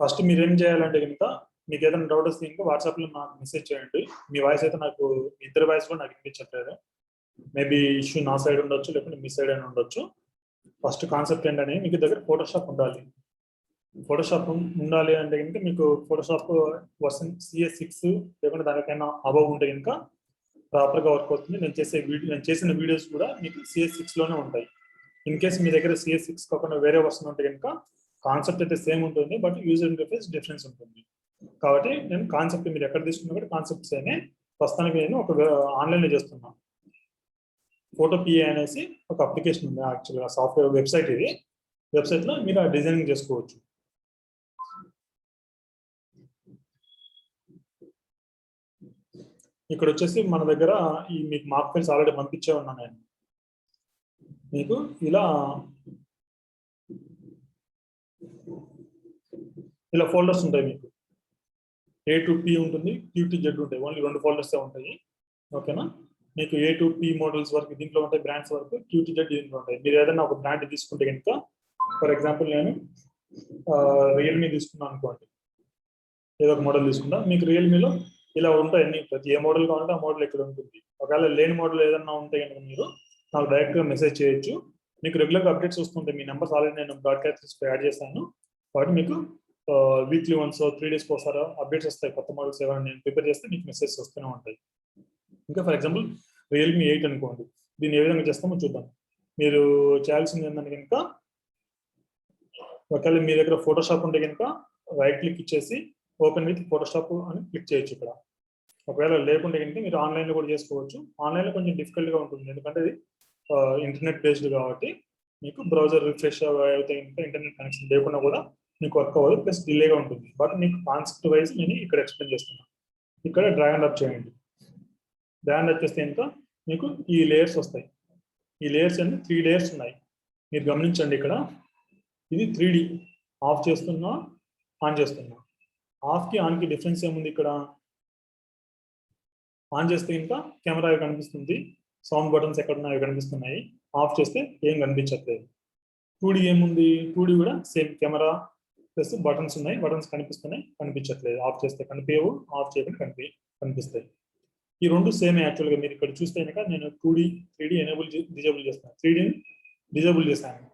First మీరు ఏం చేయాలంటే కనుక మీకు ఏదైనా డౌట్ వస్తే ఇంకా వాట్సాప్లో నాకు మెసేజ్ చేయండి. మీ వాయిస్ అయితే నాకు ఇద్దరు వాయిస్ కూడా నాకు వినిపించట్లేదు. మేబీ ఇష్యూ నా సైడ్ ఉండొచ్చు, లేకపోతే మీ సైడ్ అయినా ఉండొచ్చు. ఫస్ట్ కాన్సెప్ట్ ఏంటనే మీకు దగ్గర ఫోటోషాప్ ఉండాలి. ఫోటోషాప్ ఉండాలి అంటే కనుక మీకు ఫోటోషాప్ వర్షన్ CS6 లేకుంటే దానికైనా అబవ్ ఉంటే కనుక ప్రాపర్గా వర్క్ అవుతుంది. నేను చేసిన వీడియోస్ కూడా మీకు CS6లోనే ఉంటాయి. ఇన్ కేస్ మీ దగ్గర CS6 కాకుండా వేరే వర్షన్ ఉంటే కనుక కాన్సెప్ట్ అయితే సేమ్ ఉంటుంది, బట్ యూజర్ ఇంటర్ఫేస్ డిఫరెన్స్ ఉంటుంది. కాబట్టి నేను కాన్సెప్ట్ మీరు ఎక్కడ తీసుకున్నా కూడా కాన్సెప్ట్స్ అయినా ప్రస్తుతానికి నేను ఒక ఆన్లైన్లో చేస్తున్నాను. ఫోటో పిఏ అనేసి ఒక అప్లికేషన్ ఉంది, యాక్చువల్గా సాఫ్ట్వేర్ వెబ్సైట్. ఇది వెబ్సైట్లో మీరు ఆ డిజైనింగ్ చేసుకోవచ్చు. ఇక్కడ వచ్చేసి మన దగ్గర ఈ మీకు మార్క్ ఫైల్స్ ఆల్రెడీ పంపించే ఉన్నాను నేను మీకు. ఇలా ఫోల్డర్స్ ఉంటాయి మీకు. A to P ఉంటుంది, Q to Z ఉంటాయి. ఓన్లీ 2 ఫోల్డర్సే ఉంటాయి. ఓకేనా? మీకు A to P మోడల్స్ వరకు దీంట్లో ఉంటాయి, బ్రాండ్స్ వరకు Q to Z దీంట్లో ఉంటాయి. మీరు ఏదైనా ఒక బ్రాండ్ తీసుకుంటే కనుక, ఫర్ ఎగ్జాంపుల్ నేను రియల్మీ తీసుకున్నాను అనుకోండి, ఏదో ఒక మోడల్ తీసుకుంటా. మీకు రియల్మీలో ఇలా ఉంటాయి అన్ని, ప్రతి ఏ మోడల్ కావాలంటే ఆ మోడల్ ఇక్కడ ఉంటుంది. ఒకవేళ లేని మోడల్ ఏదన్నా ఉంటే కనుక మీరు నాకు డైరెక్ట్గా మెసేజ్ చేయొచ్చు. మీకు రెగ్యులర్గా అప్డేట్స్ వస్తుంటాయి. మీ నెంబర్స్ ఆల్రెడీ నేను బ్రాడ్కాస్ట్ యాడ్ చేశాను. కాబట్టి మీకు వీక్లీ వన్స్ 3 డేస్కి ఒకసారి అప్డేట్స్ వస్తాయి. కొత్త మోడల్స్ ఏమైనా నేను ప్రిపేర్ చేస్తే మీకు మెసేజ్ వస్తూనే ఉంటాయి. ఇంకా ఫర్ ఎగ్జాంపుల్ రియల్మీ 8 అనుకోండి, దీన్ని ఏ విధంగా చేస్తామో చూద్దాం. మీరు చేయాల్సింది ఏంటంటే కనుక, ఒకవేళ మీ దగ్గర ఫోటోషాప్ ఉంటే కనుక రైట్ క్లిక్ ఇచ్చేసి ఓపెన్ విత్ ఫోటోషాప్ అని క్లిక్ చేయొచ్చు ఇక్కడ. ఒకవేళ లేకుంటే కనుక మీరు ఆన్లైన్లో కూడా చేసుకోవచ్చు. ఆన్లైన్లో కొంచెం డిఫికల్ట్గా ఉంటుంది, ఎందుకంటే ఇది ఇంటర్నెట్ బేస్డ్ కాబట్టి మీకు బ్రౌజర్ రిఫ్రెష్ అయితే కనుక ఇంటర్నెట్ కనెక్షన్ లేకుండా కూడా మీకు వర్క్ అవ్వదు, ప్లస్ డిలేగా ఉంటుంది. బట్ మీకు కాన్సెప్ట్ వైజ్ నేను ఇక్కడ ఎక్స్ప్లెయిన్ చేస్తున్నాను. ఇక్కడ డ్రాగ్ అండ్ డ్రాప్ చేయండి. డ్రాగ్ అండ్ డ్రాప్ చేస్తే ఇంకా మీకు ఈ లేయర్స్ వస్తాయి. ఈ లేయర్స్ అన్ని 3 లేయర్స్ ఉన్నాయి. మీరు గమనించండి, ఇక్కడ ఇది 3D. ఆఫ్ చేస్తున్నా, ఆన్ చేస్తున్నా. ఆఫ్కి ఆన్కి డిఫరెన్స్ ఏముంది? ఇక్కడ ఆన్ చేస్తే ఇంకా కెమెరా కనిపిస్తుంది, సౌండ్ బటన్స్ ఎక్కడున్నాయో కనిపిస్తున్నాయి. ఆఫ్ చేస్తే ఏం కనిపించట్లేదు. 2D ఏముంది? 2D కూడా సేమ్, కెమెరా ప్లస్ బటన్స్ ఉన్నాయి, బటన్స్ కనిపిస్తున్నాయి, కనిపించట్లేదు. ఆఫ్ చేస్తే కనిపించవు, ఆఫ్ చేయకుండా కనిపిస్తాయి. ఈ 2 సేమే యాక్చువల్గా. మీరు ఇక్కడ చూస్తే కనుక నేను 2D 3D డిజేబుల్ చేస్తాను, 3Dని డిజేబుల్ చేశాను.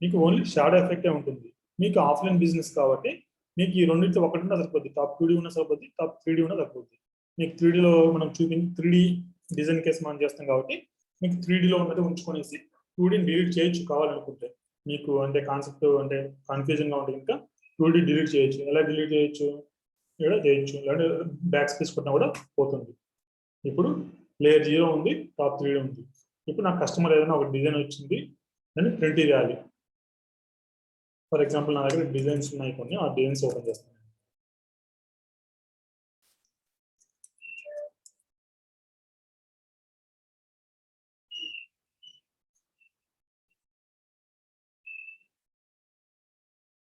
మీకు ఓన్లీ షాడో ఎఫెక్టే ఉంటుంది. మీకు ఆఫ్లైన్ బిజినెస్ కాబట్టి మీకు ఈ రెండింటితో ఒకటి ఉన్నా సరిపోద్ది. టాప్ 2D ఉన్నా సరిపోద్ది, టాప్ 3D ఉన్నా సరిపోద్ది. మీకు 3Dలో మనం 3D డిజైన్ కేసు మనం చేస్తాం కాబట్టి మీకు 3Dలో ఉన్నది ఉంచుకొనేసి 2Dని డిలీట్ చేయొచ్చు కావాలనుకుంటే. మీకు అంటే కాన్సెప్ట్ అంటే కన్ఫ్యూజన్గా ఉంటే ఇంకా 2D డిలీట్ చేయొచ్చు. ఎలా డిలీట్ చేయొచ్చు? ఇక్కడ చేయొచ్చు, లేదంటే బ్యాక్ స్పేస్ కొట్టినా కూడా పోతుంది. ఇప్పుడు లేయర్ 0 ఉంది, టాప్ 3D ఉంది. ఇప్పుడు నాకు కస్టమర్ ఏదైనా ఒక డిజైన్ వచ్చింది, నేను ప్రింట్ చేయాలి. ఫర్ ఎగ్జాంపుల్ నా దగ్గర డిజైన్స్ ఉన్నాయి కొన్ని, ఆ డిజైన్స్ ఓపెన్ చేస్తాను.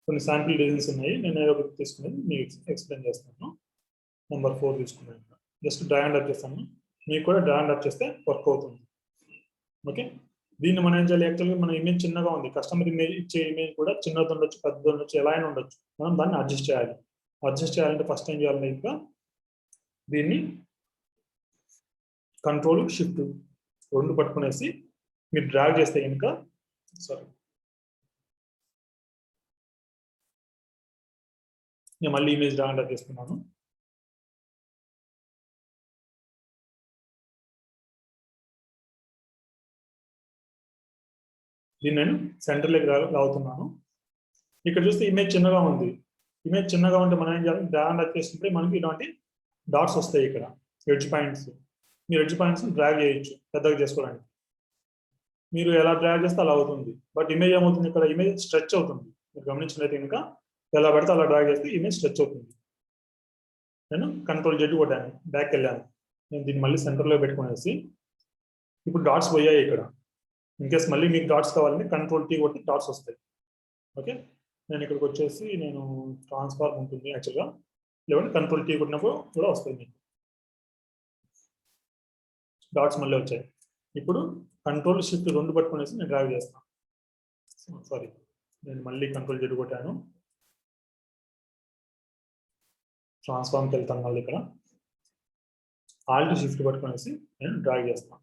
కొన్ని శాంపిల్ డిజైన్స్ ఉన్నాయి, నేను ఏదో ఒకటి తీసుకునేది మీకు ఎక్స్ప్లెయిన్ చేస్తాను. నెంబర్ 4 తీసుకున్నాను. జస్ట్ డ్రాగ్ అండ్ డ్రాప్ చేస్తాను. మీకు కూడా డ్రాగ్ అండ్ డ్రాప్ చేస్తే వర్క్ అవుతుంది. ఓకే, దీన్ని మనం ఏం చేయాలి? యాక్చువల్గా మన ఇమేజ్ చిన్నగా ఉంది, కస్టమర్ ఇమేజ్ ఇచ్చే ఇమేజ్ కూడా చిన్నది ఉండొచ్చు, పెద్దది ఉండొచ్చు, ఎలా అయినా ఉండొచ్చు. మనం దాన్ని అడ్జస్ట్ చేయాలి. అడ్జస్ట్ చేయాలంటే ఫస్ట్ ఏం చేయాలి? ఇంకా దీన్ని కంట్రోల్ షిఫ్ట్ 2 పట్టుకునేసి మీరు డ్రాగ్ చేస్తే కనుక, సారీ నేను మళ్ళీ ఇమేజ్ డ్రాగ్ అండ్ డ్రాప్ చేస్తున్నాను. దీన్ని నేను సెంటర్లోకి లాగుతున్నాను. ఇక్కడ చూస్తే ఇమేజ్ చిన్నగా ఉంది. ఇమేజ్ చిన్నగా ఉంటే మనం ఏం చేయాలి? డ్రాగ్ అండ్ డ్రాప్ చేస్తుంటే మనకి ఇలాంటి డాట్స్ వస్తాయి. ఇక్కడ ఎడ్జ్ పాయింట్స్, మీరు ఎడ్జ్ పాయింట్స్ డ్రాగ్ చేయొచ్చు పెద్దగా చేసుకోవడానికి. మీరు ఎలా డ్రాగ్ చేస్తే అలా అవుతుంది. బట్ ఇమేజ్ ఏమవుతుంది? ఇక్కడ ఇమేజ్ స్ట్రెచ్ అవుతుంది. మీరు గమనించినట్లయితే కనుక ఎలా పడితే అలా డ్రాగ్ చేస్తే ఇమేజ్ స్ట్రెచ్ అవుతుంది. నేను కంట్రోల్ Z కొట్టాను, బ్యాక్ వెళ్ళాను. నేను దీన్ని మళ్ళీ సెంటర్లో పెట్టుకునేసి ఇప్పుడు డాట్స్ పోయాయి ఇక్కడ. ఇన్కేస్ మళ్ళీ మీకు డాట్స్ కావాలంటే కంట్రోల్ T కొట్టి డాట్స్ వస్తాయి. ఓకే, నేను ఇక్కడికి వచ్చేసి నేను ట్రాన్స్ఫార్మ్ ఉంటుంది యాక్చువల్గా, లేదంటే కంట్రోల్ T కొట్టినప్పుడు కూడా వస్తుంది మీకు డాట్స్ మళ్ళీ వచ్చాయి. ఇప్పుడు కంట్రోల్ షిఫ్ట్ 2 పట్టుకునేసి నేను డ్రాగ్ చేస్తాను. సారీ, నేను మళ్ళీ కంట్రోల్ Z కొట్టాను. ట్రాన్స్ఫార్మ్కి వెళ్తాను మళ్ళీ ఇక్కడ ఆల్ట్ షిఫ్ట్ పట్టుకునేసి నేను డ్రాగ్ చేస్తాను.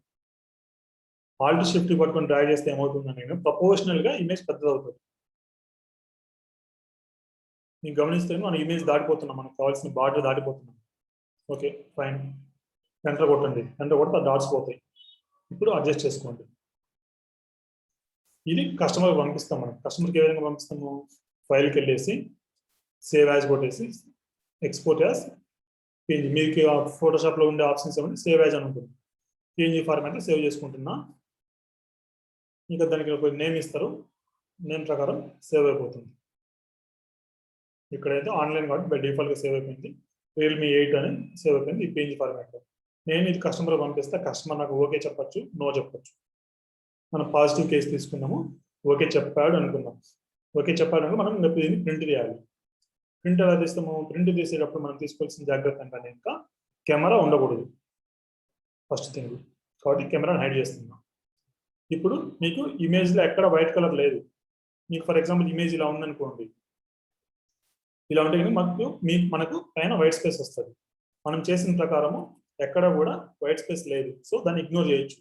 ఆల్ట్ షిఫ్ట్ పట్టుకొని డ్రాగ్ చేస్తే ఏమవుతుందని నేను ప్రపోర్షనల్గా ఇమేజ్ పెద్దది అవుతుంది. నేను గమనిస్తే మనం ఇమేజ్ దాటిపోతున్నాం, మనకు కావాల్సిన బార్డర్ దాటిపోతున్నాం. ఓకే ఫైన్, ఎంటర్ కొట్టండి, ఎంటర్ కొడితే డాట్స్ పోతాయి. ఇప్పుడు అడ్జస్ట్ చేసుకోండి. ఇది కస్టమర్కి పంపిస్తాం. మనం కస్టమర్కి ఏ విధంగా పంపిస్తాము, ఫైల్కి వెళ్ళేసి సేవ్ యాజ్ కొట్టేసి ఎక్స్పోర్ట్ యాజ్ పిఎన్జీ. మీకు ఫోటోషాప్లో ఉండే ఆప్షన్స్ ఏమంటే సేవ్ యాజ్ అని ఉంటుంది. పిఎన్జీ ఫార్మాట్లో సేవ్ చేసుకుంటున్నా. ఇంకా దానికి ఒక నేమ్ ఇస్తారు, నేమ్ ప్రకారం సేవ్ అయిపోతుంది. ఇక్కడైతే ఆన్లైన్ కాబట్టి బై డిఫాల్ట్గా సేవ్ అయిపోయింది. రియల్మీ 8 అని సేవ్ అయిపోయింది ఈ పిఎన్జీ ఫార్మాట్లో. నేను ఇది కస్టమర్ పంపిస్తే కస్టమర్ నాకు ఓకే చెప్పచ్చు, నో చెప్పచ్చు. మనం పాజిటివ్ కేసు తీసుకున్నాము, ఓకే చెప్పాడు అనుకుందాం. ఓకే చెప్పాడు అంటే మనం ఇంకా దీన్ని ప్రింట్ చేయాలి. ప్రింట్ ఎలా తీస్తాము, ప్రింట్ తీసేటప్పుడు మనం తీసుకోవాల్సిన జాగ్రత్త అంటే ఇంకా కెమెరా ఉండకూడదు ఫస్ట్ థింగ్. కాబట్టి కెమెరాని హైడ్ చేస్తున్నాం. ఇప్పుడు మీకు ఇమేజ్లో ఎక్కడ వైట్ కలర్ లేదు. మీకు ఫర్ ఎగ్జాంపుల్ ఇమేజ్ ఇలా ఉందనుకోండి, ఇలా ఉంటే కానీ మనకు పైన వైట్ స్పేస్ వస్తుంది. మనం చేసిన ప్రకారము ఎక్కడ కూడా వైట్ స్పేస్ లేదు, సో దాన్ని ఇగ్నోర్ చేయొచ్చు.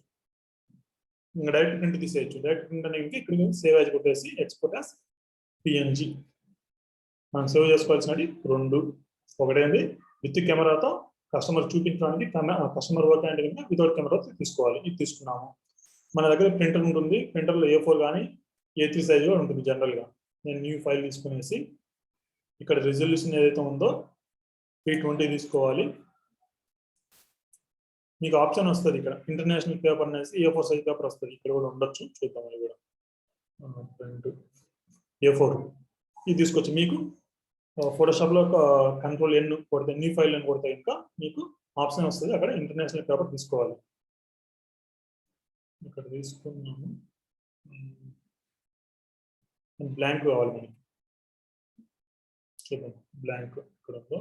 ఇంకా డైరెక్ట్ ప్రింట్ తీసేయచ్చు. డైరెక్ట్ ప్రింట్ అనేది ఇక్కడ సేవ్ యాజ్ కొట్టేసి ఎక్స్పోర్ట్ యాజ్ పిఎన్జీ. మనం సేవ్ చేసుకోవాల్సినవి 2. ఒకటేంటి విత్ కెమెరాతో కస్టమర్ చూపించడానికి, కస్టమర్ వర్క్ అంటే కనుక వితౌట్ కెమెరాతో తీసుకోవాలి. ఇది తీసుకున్నాము. మన దగ్గర ప్రింటర్ ఉంటుంది, ప్రింటర్లో A4 కానీ A3 సైజ్ కూడా ఉంటుంది జనరల్గా. నేను న్యూ ఫైల్ తీసుకునేసి ఇక్కడ రిజల్యూషన్ ఏదైతే ఉందో 320 తీసుకోవాలి. మీకు ఆప్షన్ వస్తుంది ఇక్కడ ఇంటర్నేషనల్ పేపర్ అనేసి A4 సైజ్ పేపర్ వస్తుంది. ఇక్కడ కూడా ఉండొచ్చు, చూద్దాం. అది కూడా A4 ఇది తీసుకొచ్చి మీకు ఫోటోషాప్లో కంట్రోల్ N కొడితే, న్యూ ఫైల్ అని కొడితే ఇంకా మీకు ఆప్షన్ వస్తుంది. అక్కడ ఇంటర్నేషనల్ పేపర్ తీసుకోవాలి. ఇక్కడ తీసుకున్నాము, బ్లాంక్ కావాలి మనకి. చూద్దాం బ్లాంక్ ఇక్కడ ఉందో.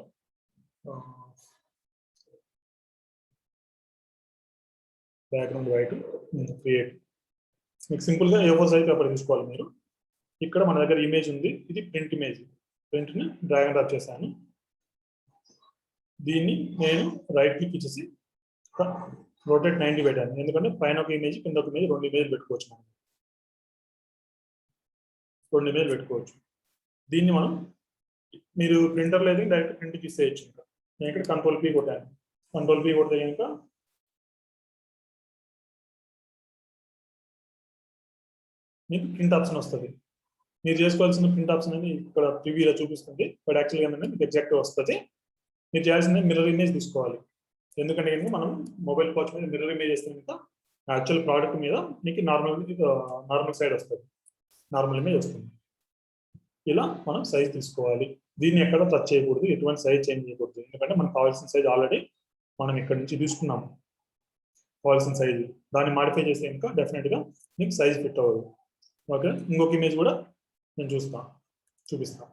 Background white create. మీకు సింపుల్గా A4 సైజ్ పేపర్ తీసుకోవాలి మీరు. ఇక్కడ మన దగ్గర ఇమేజ్ ఉంది, ఇది ప్రింట్ ఇమేజ్. ప్రింట్ని డ్రాగ్ అండ్ డ్రాప్ చేశాను. దీన్ని నేను రైట్ క్లిక్ ఇచ్చేసి రొటేట్ 90 పెట్టాను. ఎందుకంటే పైన ఒక ఇమేజ్, కింద ఒక ఇమేజ్, 2 ఇమేజ్ పెట్టుకోవచ్చు. మనం 2 ఇమేజ్ పెట్టుకోవచ్చు. దీన్ని మనం మీరు ప్రింటర్లో అయితే డైరెక్ట్ ప్రింట్కి ఇచ్చేయచ్చు. ఇంకా నేను ఇక్కడ కంట్రోల్ P కొట్టాను. కంట్రోల్ P కొడితే కనుక మీకు ప్రింట్ ఆప్షన్ వస్తుంది. మీరు చేసుకోవాల్సిన ప్రింట్ ఆప్షన్ అని ఇక్కడ ప్రివ్యూలో చూపిస్తుంది, బట్ యాక్చువల్గా ఏంటంటే మీకు ఎగ్జాక్ట్గా వస్తుంది. మీరు చేయాల్సింది మిర్రర్ ఇమేజ్ తీసుకోవాలి. ఎందుకంటే కనుక మనం మొబైల్ వాచ్ మీద మిర్రర్ ఇమేజ్ చేస్తే కనుక యాక్చువల్ ప్రోడక్ట్ మీద మీకు నార్మల్ సైడ్ వస్తుంది, నార్మల్ ఇమేజ్ వస్తుంది. ఇలా మనం సైజ్ తీసుకోవాలి. దీన్ని ఎక్కడ టచ్ చేయకూడదు, ఎటువంటి సైజ్ చేంజ్ చేయకూడదు. ఎందుకంటే మనకు కావాల్సిన సైజ్ ఆల్రెడీ మనం ఇక్కడ నుంచి తీసుకున్నాము కావాల్సిన సైజు. దాన్ని మాడిఫై చేస్తే కనుక డెఫినెట్గా మీకు సైజ్ ఫిట్ అవ్వదు. ఓకే, ఇంకొక ఇమేజ్ కూడా నేను చూపిస్తాను.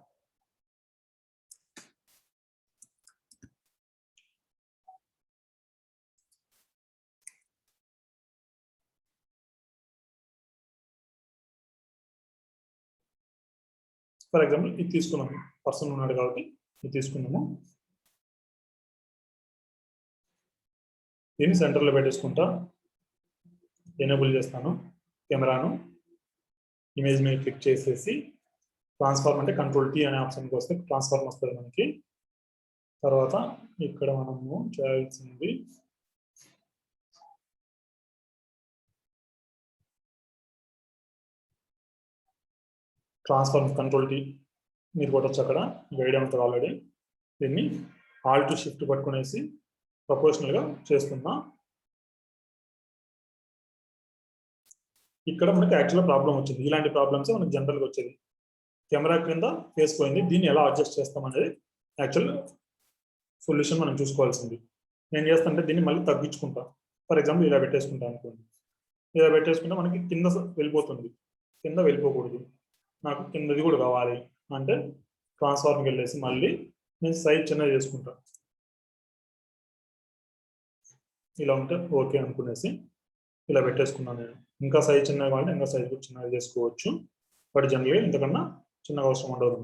ఫర్ ఎగ్జాంపుల్ ఇది తీసుకున్నాము, పర్సన్ ఉన్నాడు కాబట్టి ఇది తీసుకున్నాము. దీన్ని సెంటర్లో పెట్టేసుకుంటా, ఎనేబుల్ చేస్తాను కెమెరాను. ఇమేజ్ మీద క్లిక్ చేసేసి ట్రాన్స్ఫార్మ్ అంటే కంట్రోల్ T అనే ఆప్షన్కి వస్తే ట్రాన్స్ఫార్మ్ వస్తుంది మనకి. తర్వాత ఇక్కడ మనము చేయాల్సింది ట్రాన్స్ఫార్మ్ కంట్రోల్ T మీరు కొట్టచ్చు. అక్కడ గైడ్ ఉంటుంది ఆల్రెడీ. దీన్ని ఆల్ట్ షిఫ్ట్ పట్టుకునేసి ప్రపోర్షనల్గా చేస్తున్నా. ఇక్కడ మనకి యాక్చువల్గా ప్రాబ్లం వచ్చింది. ఇలాంటి ప్రాబ్లమ్స్ మనకి జనరల్గా వచ్చేది. కెమెరా కింద ఫేస్ పోయింది, దీన్ని ఎలా అడ్జస్ట్ చేస్తాం అనేది యాక్చువల్ సొల్యూషన్ మనం చూసుకోవాల్సింది. నేను చేస్తానంటే దీన్ని మళ్ళీ తగ్గించుకుంటా. ఫర్ ఎగ్జాంపుల్ ఇలా పెట్టేసుకుంటాను అనుకోండి. ఇలా పెట్టేసుకుంటే మనకి కింద వెళ్ళిపోతుంది, కింద వెళ్ళిపోకూడదు. నాకు కిందది కూడా కావాలి అంటే ట్రాన్స్ఫార్మ్కి వెళ్ళేసి మళ్ళీ నేను సైజ్ చిన్నది చేసుకుంటా. ఇలా ఉంటే ఓకే అనుకునేసి ఇలా పెట్టేసుకున్నాను నేను. ఇంకా సైజ్ చిన్నగా కావాలంటే ఇంకా సైజ్ కూడా చిన్నగా చేసుకోవచ్చు, బట్ జనరల్గా ఇంతకన్నా చిన్నగా అవసరం ఉండదు.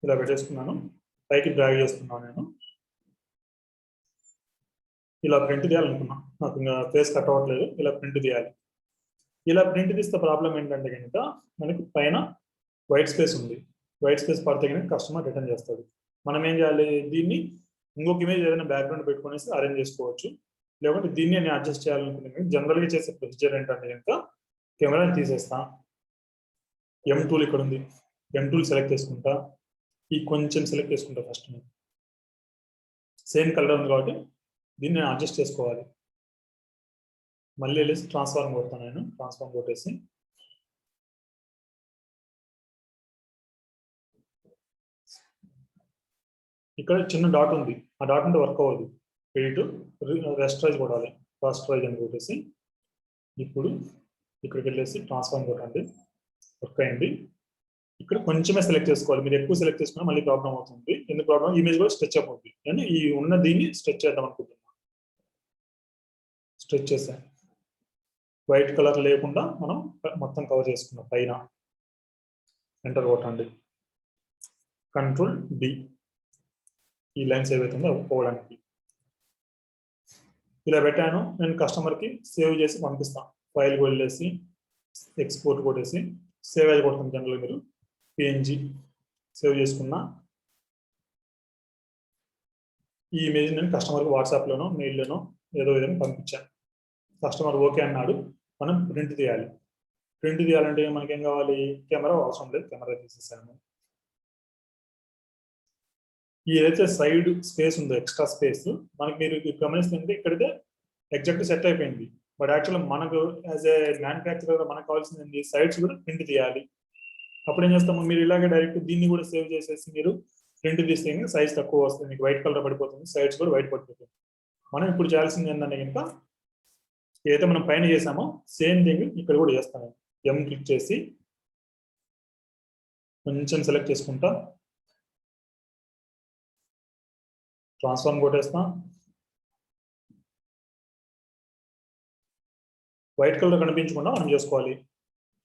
ఇలా పెట్టేసుకున్నాను, పైకి డ్రాగ్ చేస్తున్నాను నేను. ఇలా ప్రింట్ తీయాలనుకున్నా, నాకు ఇంకా ఫేస్ కట్ అవ్వట్లేదు, ఇలా ప్రింట్ తీయాలి. ఇలా ప్రింట్ తీస్తే ప్రాబ్లం ఏంటంటే కనుక మనకి పైన వైట్ స్పేస్ ఉంది, వైట్ స్పేస్ పడితే కనుక కస్టమర్ రిటర్న్ చేస్తాడు. మనం ఏం చేయాలి, దీన్ని ఇంకొక ఇమేజ్ ఏదైనా బ్యాక్గ్రౌండ్ పెట్టుకునేసి అరేంజ్ చేసుకోవచ్చు, లేకుంటే దీన్ని నేను అడ్జస్ట్ చేయాలనుకుంటే జనరల్గా చేసే ప్రొసీజర్ ఏంటంటే కనుక కెమెరాని తీసేస్తా, ఎం టూల్ ఇక్కడ ఉంది, ఎం టూల్ సెలెక్ట్ చేసుకుంటా, ఈ కొంచెం సెలెక్ట్ చేసుకుంటా ఫస్ట్. నేను సేమ్ కలర్ ఉంది కాబట్టి దీన్ని నేను అడ్జస్ట్ చేసుకోవాలి. మళ్ళీ వెళ్ళేసి ట్రాన్స్ఫార్మ్ కొడతాను, నేను ట్రాన్స్ఫార్మ్ కొట్టేసి ఇక్కడ చిన్న డాట్ ఉంది, ఆ డాట్ అంటే వర్క్ అవ్వదు, ఎడిట్ రెస్టరైజ్ కొడాలి, రాస్టరైజ్ అని కొట్టేసి ఇప్పుడు ఇక్కడికి వెళ్ళేసి ట్రాన్స్ఫార్మ్ కొట్టండి, వర్క్ అయింది. ఇక్కడ కొంచెమే సెలెక్ట్ చేసుకోవాలి, మీరు ఎక్కువ సెలెక్ట్ చేసుకున్నా మళ్ళీ ప్రాబ్లం అవుతుంది. ఎందుకు ప్రాబ్లం, ఇమేజ్ కూడా స్ట్రెచ్ అవుతుంది. నేను ఈ ఉన్న దీన్ని స్ట్రెచ్ చేద్దాం అనుకుంటున్నాను, స్ట్రెచ్ చేసాను. వైట్ కలర్ లేకుండా మనం మొత్తం కవర్ చేసుకున్నాం. పైన ఎంటర్ కొట్టండి, కంట్రోల్ డి, ఈ లైన్స్ ఏవైతుందో పోవడానికి. ఇలా పెట్టాను, నేను కస్టమర్కి సేవ్ చేసి పంపిస్తాను. ఫైల్ వెళ్ళేసి ఎక్స్పోర్ట్ కొట్టేసి సేవ్ అయ్యి కొడతాను. జనరల్ మీరు పిఎన్జి సేవ్ చేసుకున్నా ఈ ఇమేజ్ నేను కస్టమర్కి వాట్సాప్లోనో మెయిల్లోనో ఏదో విధంగా పంపించాను. కస్టమర్ ఓకే అన్నాడు. మనం ప్రింట్ తీయాలి. ప్రింట్ తీయాలంటే మనకి ఏం కావాలి, కెమెరా అవసరం లేదు, కెమెరా తీసేసాను. ఏదైతే సైడ్ స్పేస్ ఉందో ఎక్స్ట్రా స్పేస్ మనకి మీరు గమనిస్తుంటే ఇక్కడితే ఎగ్జాక్ట్ సెట్ అయిపోయింది. బట్ యాక్చువల్గా మనకు యాజ్ ఏ మ్యానుఫ్యాక్చరర్ మనకు కావాల్సింది సైడ్స్ కూడా ప్రింట్ తీయాలి. అప్పుడు ఏం చేస్తాము, మీరు ఇలాగే డైరెక్ట్ దీన్ని కూడా సేవ్ చేసేసి మీరు ప్రింట్ తీస్తే సైజ్ తక్కువ వస్తుంది, మీకు వైట్ కలర్ పడిపోతుంది, సైడ్స్ కూడా వైట్ పడిపోతుంది. మనం ఇప్పుడు చేయాల్సింది ఏంటంటే కనుక ఏదైతే మనం పైన చేసామో సేమ్ థింగ్ ఇక్కడ కూడా చేస్తాను. ఎం క్లిక్ చేసి కొంచెం సెలెక్ట్ చేసుకుంటా, ట్రాన్స్ఫార్మ్ కొట్టేస్తా. వైట్ కలర్ కనిపించకుండా మనం చేసుకోవాలి.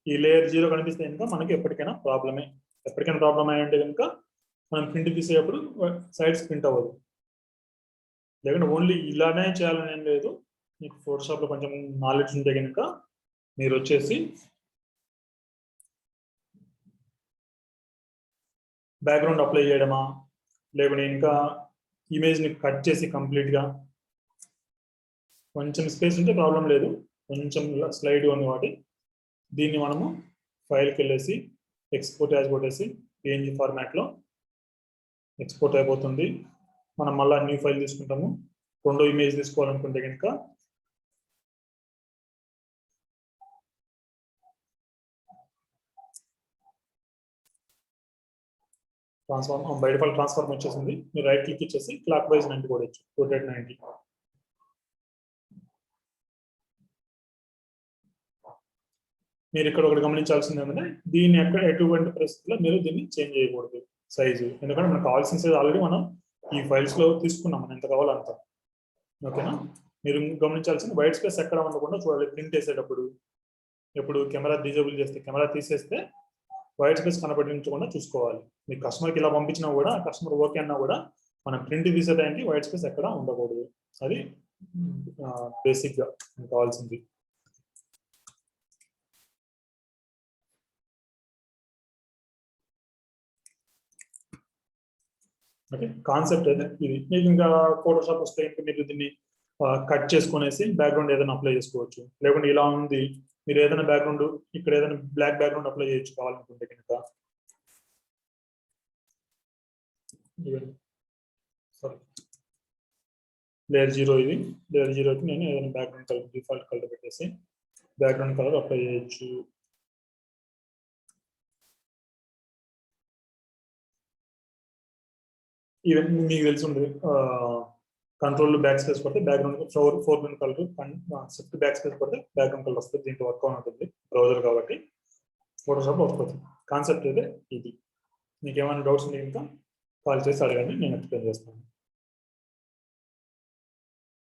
ఈ లేయర్ 0 కనిపిస్తే కనుక మనకి ఎప్పటికైనా ప్రాబ్లమే. ఎప్పటికైనా ప్రాబ్లమ్ అయ్యంటే కనుక మనం ప్రింట్ తీసేటప్పుడు సైడ్స్ ప్రింట్ అవ్వదు. లేకుంటే ఓన్లీ ఇలానే చేయాలని ఏం లేదు. మీకు ఫోటోషాప్లో కొంచెం నాలెడ్జ్ ఉంటే కనుక మీరు వచ్చేసి బ్యాక్గ్రౌండ్ అప్లై చేయడమా, లేకుంటే ఇంకా ఇమేజ్ని కట్ చేసి కంప్లీట్గా కొంచెం స్పేస్ ఉంటే ప్రాబ్లం లేదు. కొంచెం స్లైడ్ ఉంది కాబట్టి దీన్ని మనము ఫైల్కి వెళ్ళేసి ఎక్స్పోర్ట్ యాజ్ కొట్టేసి పిఎన్జి ఫార్మాట్లో ఎక్స్పోర్ట్ అయిపోతుంది. మనం మళ్ళీ న్యూ ఫైల్ తీసుకుంటాము. రెండో ఇమేజ్ తీసుకోవాలనుకుంటే కనుక ట్రాన్స్ఫార్మ్, బై డిఫాల్ట్ ట్రాన్స్ఫార్మ్ వచ్చేసింది. మీరు రైట్ క్లిక్ ఇచ్చేసి క్లాక్ వైజ్ 90 కొడవచ్చు, రొటేట్ 90. మీరు ఇక్కడ ఒకటి గమనించాల్సింది ఏంటంటే దీన్ని ఎటువంటి పరిస్థితుల్లో మీరు దీన్ని చేంజ్ చేయకూడదు సైజు, ఎందుకంటే మనకు కావాల్సిన సైజ్ ఆల్రెడీ మనం ఈ ఫైల్స్లో తీసుకున్నాం, మనం ఎంత కావాలో అంత. ఓకేనా, మీరు గమనించాల్సింది వైట్ స్పేస్ ఎక్కడ ఉండకుండా చూడాలి. ప్రింట్ వేసేటప్పుడు ఎప్పుడు కెమెరా డిజేబుల్ చేస్తే, కెమెరా తీసేస్తే వైట్ స్పేస్ కనపడించకుండా చూసుకోవాలి. మీ కస్టమర్కి ఇలా పంపించినా కూడా కస్టమర్ ఓకే అన్నా కూడా మనం ప్రింట్ తీసే టైంకి వైట్ స్పేస్ ఎక్కడ ఉండకూడదు. అది బేసిక్గా కావాల్సింది. ఓకే, కాన్సెప్ట్ అయితే ఇది. మీకు ఇంకా ఫోటోషాప్ వస్తే ఇంకా మీరు దీన్ని కట్ చేసుకునేసి బ్యాక్గ్రౌండ్ ఏదైనా అప్లై చేసుకోవచ్చు. లేకుంటే ఇలా ఉంది, మీరు ఏదైనా బ్యాక్గ్రౌండ్ ఇక్కడ ఏదైనా బ్లాక్ బ్యాక్గ్రౌండ్ అప్లై చేయొచ్చు కావాలనుకుంటే కనుక. సారీ, లేయర్ 0 ఇది. లేయర్ 0కి నేను ఏదైనా బ్యాక్గ్రౌండ్ కలర్ డిఫాల్ట్ కలర్ పెట్టేసి బ్యాక్గ్రౌండ్ కలర్ అప్లై చేయొచ్చు. ఈవెన్ మీకు తెలిసి ఉంటుంది, కంట్రోల్ బ్యాక్ స్పేస్ కొడితే background foreground colour, shift back space కొడితే బ్యాక్గ్రౌండ్ కలర్ వస్తుంది. దీంట్లో వర్క్ ఉంటుంది బ్రౌజర్ కాబట్టి ఫోటోషాప్ వర్క్ అవుతుంది. కాన్సెప్ట్ అయితే ఇది. మీకు ఏమైనా డౌట్స్ ఉంటే ఇంకా కాల్ చేసి అడగండి, నేను ఎక్స్ప్లెయిన్ చేస్తాను.